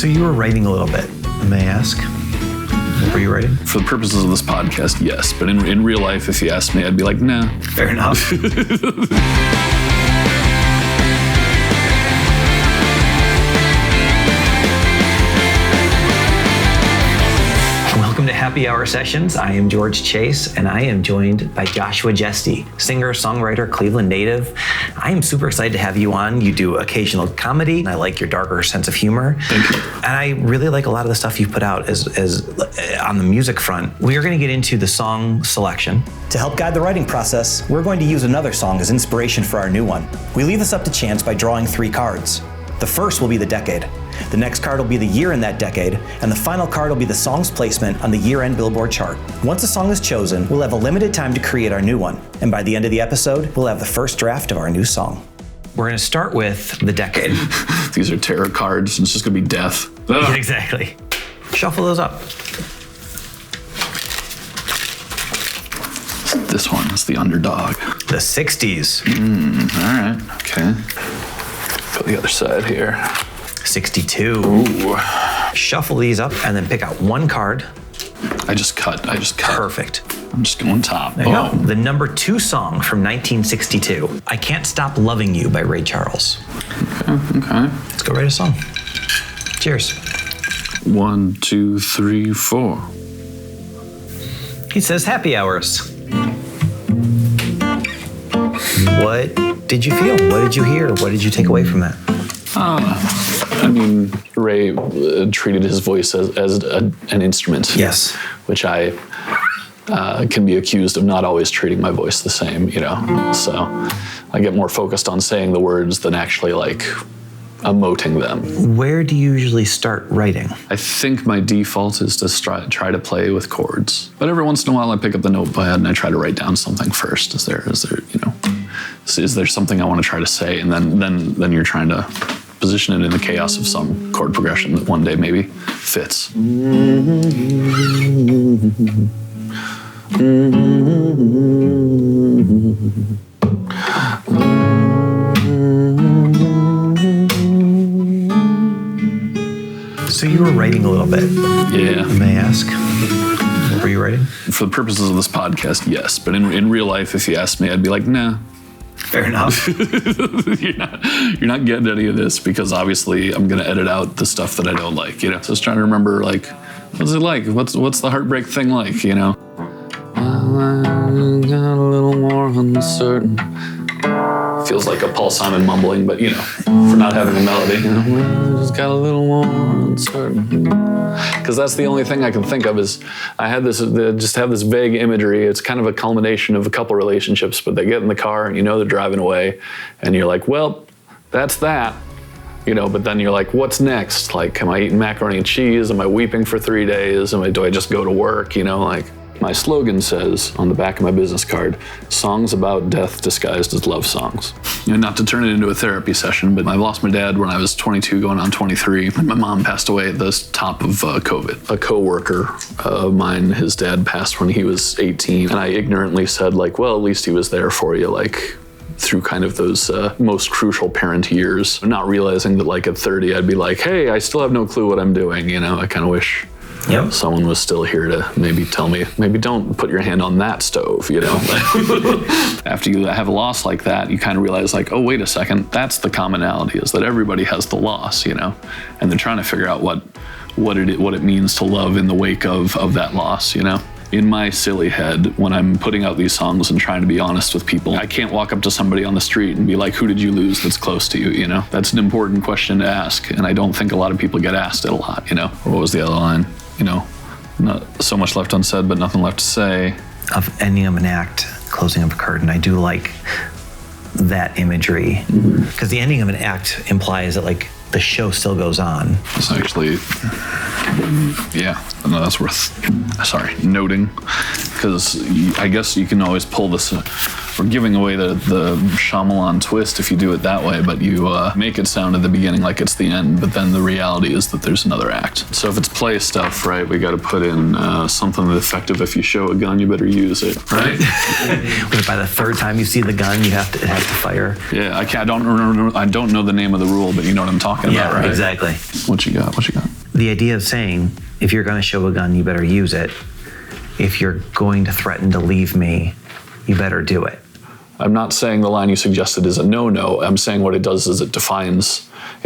So you were writing a little bit, may I ask? What were you writing? For the purposes of this podcast, yes. But in real life, if you asked me, I'd be like, nah. Fair enough. Welcome to Happy Hour Sessions. I am George Chase, and I am joined by Joshua Jesty, singer, songwriter, Cleveland native. I am super excited to have you on. You do occasional comedy, and I like your darker sense of humor. Thank you. And I really like a lot of the stuff you've put out as on the music front. We are going to get into the song selection. To help guide the writing process, we're going to use another song as inspiration for our new one. We leave this up to chance by drawing 3 cards. The first will be the decade. The next card will be the year in that decade, and the final card will be the song's placement on the year-end Billboard chart. Once a song is chosen, we'll have a limited time to create our new one, and by the end of the episode, we'll have the first draft of our new song. We're going to start with the decade. These are tarot cards. It's just going to be death. Yeah, exactly. Shuffle those up. This one is the underdog. The 60s. All right. Okay. Go the other side here. 62. Ooh. Shuffle these up and then pick out one card. I just cut. Perfect. I'm just going top. There you go. The number 2 song from 1962, I Can't Stop Loving You by Ray Charles. Okay. Let's go write a song. Cheers. 1, 2, 3, 4. He says happy hours. What did you feel? What did you hear? What did you take away from that? I mean, Ray treated his voice as an instrument. Yes. Which I can be accused of not always treating my voice the same, you know. So I get more focused on saying the words than actually like emoting them. Where do you usually start writing? I think my default is to try to play with chords. But every once in a while I pick up the notepad and I try to write down something first. Is there, you know, is there something I want to try to say? And then you're trying to position it in the chaos of some chord progression that one day maybe fits. So you were writing a little bit. Yeah. May I ask? What were you writing? For the purposes of this podcast, yes. But in real life, if you asked me, I'd be like, nah. Fair enough. You're not getting any of this because obviously I'm gonna edit out the stuff that I don't like, you know. So I was trying to remember, like, what's it like? What's the heartbreak thing like, you know? I got a little more uncertain. Feels like a Paul Simon mumbling, but you know, for not having a melody, you know, I just got a little more uncertain. Because that's the only thing I can think of is I had just have this vague imagery. It's kind of a culmination of a couple relationships, but they get in the car and you know they're driving away, and you're like, well, that's that, you know. But then you're like, what's next? Like, am I eating macaroni and cheese? Am I weeping for 3 days? Do I just go to work? You know, like. My slogan says on the back of my business card, songs about death disguised as love songs. You know, not to turn it into a therapy session, but I lost my dad when I was 22 going on 23. And my mom passed away at the top of COVID. A coworker of mine, his dad passed when he was 18. And I ignorantly said like, well, at least he was there for you, like through kind of those most crucial parent years. Not realizing that like at 30, I'd be like, hey, I still have no clue what I'm doing. You know, I kind of wish someone was still here to maybe tell me, maybe don't put your hand on that stove, you know. After you have a loss like that, you kind of realize like, oh, wait a second, that's the commonality, is that everybody has the loss, you know, and they're trying to figure out what it means to love in the wake of that loss, you know. In my silly head, when I'm putting out these songs and trying to be honest with people, I can't walk up to somebody on the street and be like, who did you lose that's close to you, you know? That's an important question to ask, and I don't think a lot of people get asked it a lot, you know? Or what was the other line? You know, not so much left unsaid, but nothing left to say. Of ending of an act, closing of a curtain, I do like that imagery, because the ending of an act implies that like the show still goes on. It's actually, yeah, no, that's worth, noting, because I guess you can always pull this we're giving away the Shyamalan twist if you do it that way, but you make it sound at the beginning like it's the end, but then the reality is that there's another act. So if it's play stuff, right, we got to put in something that's effective. If you show a gun, you better use it, right? By the third time you see the gun, it has to fire. Yeah, I don't know the name of the rule, but you know what I'm talking about, right? Exactly. What you got? The idea of saying, if you're going to show a gun, you better use it. If you're going to threaten to leave me, you better do it. I'm not saying the line you suggested is a no-no. I'm saying what it does is it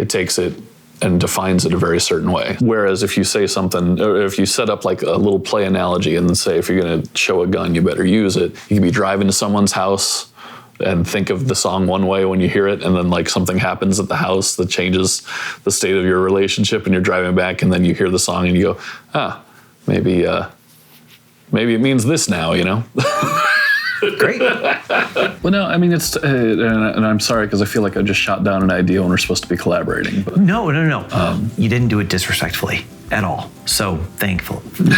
takes it and defines it a very certain way. Whereas if you say something, or if you set up like a little play analogy and then say, if you're going to show a gun, you better use it. You can be driving to someone's house and think of the song one way when you hear it, and then like something happens at the house that changes the state of your relationship, and you're driving back and then you hear the song and you go, maybe it means this now, you know? Great. Well, no, I mean, it's, and I'm sorry because I feel like I just shot down an idea when we're supposed to be collaborating. But. No. You didn't do it disrespectfully at all. So thank you.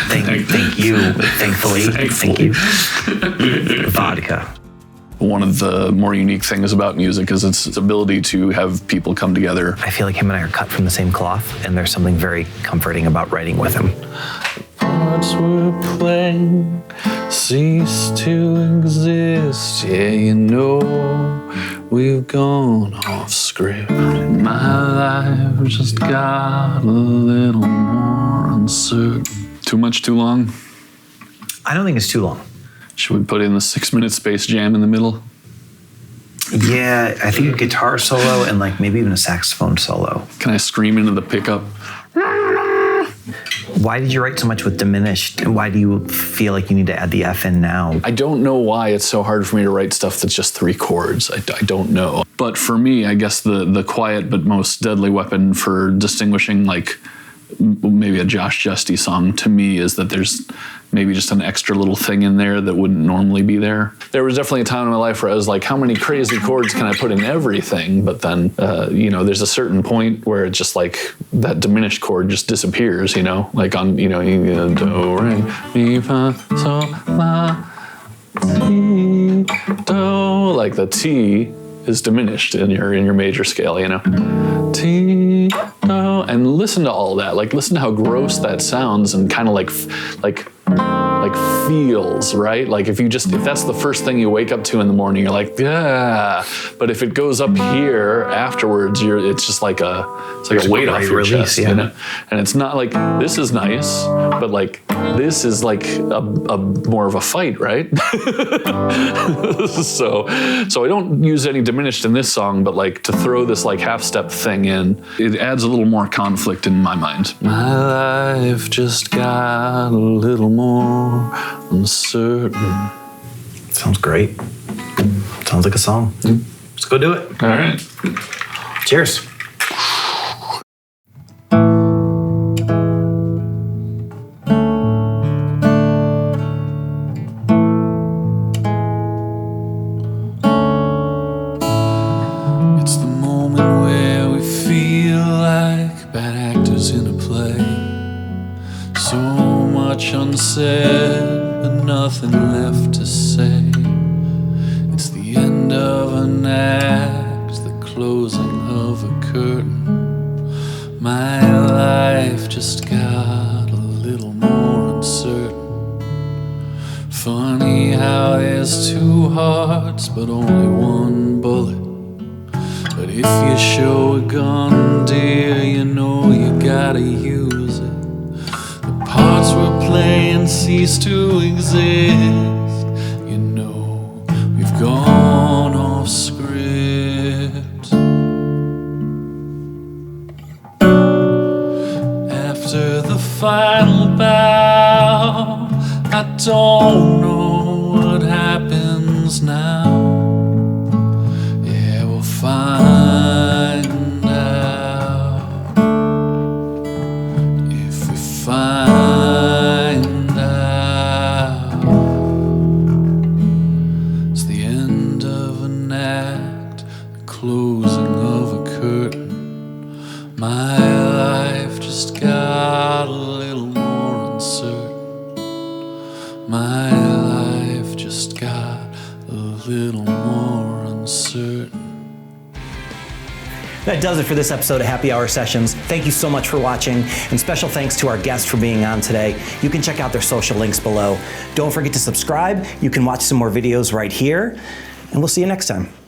Thankfully. Thank you. Vodka. One of the more unique things about music is its ability to have people come together. I feel like him and I are cut from the same cloth, and there's something very comforting about writing with him. Parts we're playing cease to exist. Yeah, you know, we've gone off script. My life just got a little more uncertain. Too much, too long? I don't think it's too long. Should we put in the 6-minute Space Jam in the middle? Yeah, I think a guitar solo and like maybe even a saxophone solo. Can I scream into the pickup? Why did you write so much with diminished? And why do you feel like you need to add the F in now? I don't know why it's so hard for me to write stuff that's just 3 chords. I don't know. But for me, I guess the quiet but most deadly weapon for distinguishing like maybe a Josh Jesty song to me is that there's maybe just an extra little thing in there that wouldn't normally be there. There was definitely a time in my life where I was like, how many crazy chords can I put in everything? But then, there's a certain point where it's just like that diminished chord just disappears, you know? Like on, do, re, mi, fa, sol, la, ti, do. Like the T is diminished in your major scale, you know? Ti, do. And listen to all that. Like, listen to how gross that sounds and kind of like feels, right? Like if that's the first thing you wake up to in the morning, you're like, yeah. But if it goes up here afterwards, it's just like a weight off your chest, yeah. You know? And it's not like this is nice, but like this is like a more of a fight, right? So I don't use any diminished in this song, but like to throw this like half step thing in, it adds a little more conflict in my mind. My life just got a little more uncertain. Sounds great. Sounds like a song. Let's go do it. All right. Cheers. It's the moment where we feel like bad actors in a play. So much unsaid, but nothing left to say. It's the end of an act, the closing of a curtain. My life just got a little more uncertain. Funny how there's 2 hearts, but only 1 bullet. But if you show a gun, dear, you know you gotta use it. Parts we're playing cease to exist. You know, we've gone off script. After the final bow, I don't know what happens now. Yeah, we'll find out. If we find out, it's the end of an act, the closing of a curtain. My life just got a little more uncertain. My life That does it for this episode of Happy Hour Sessions. Thank you so much for watching, and special thanks to our guests for being on today. You can check out their social links below. Don't forget to subscribe. You can watch some more videos right here, and we'll see you next time.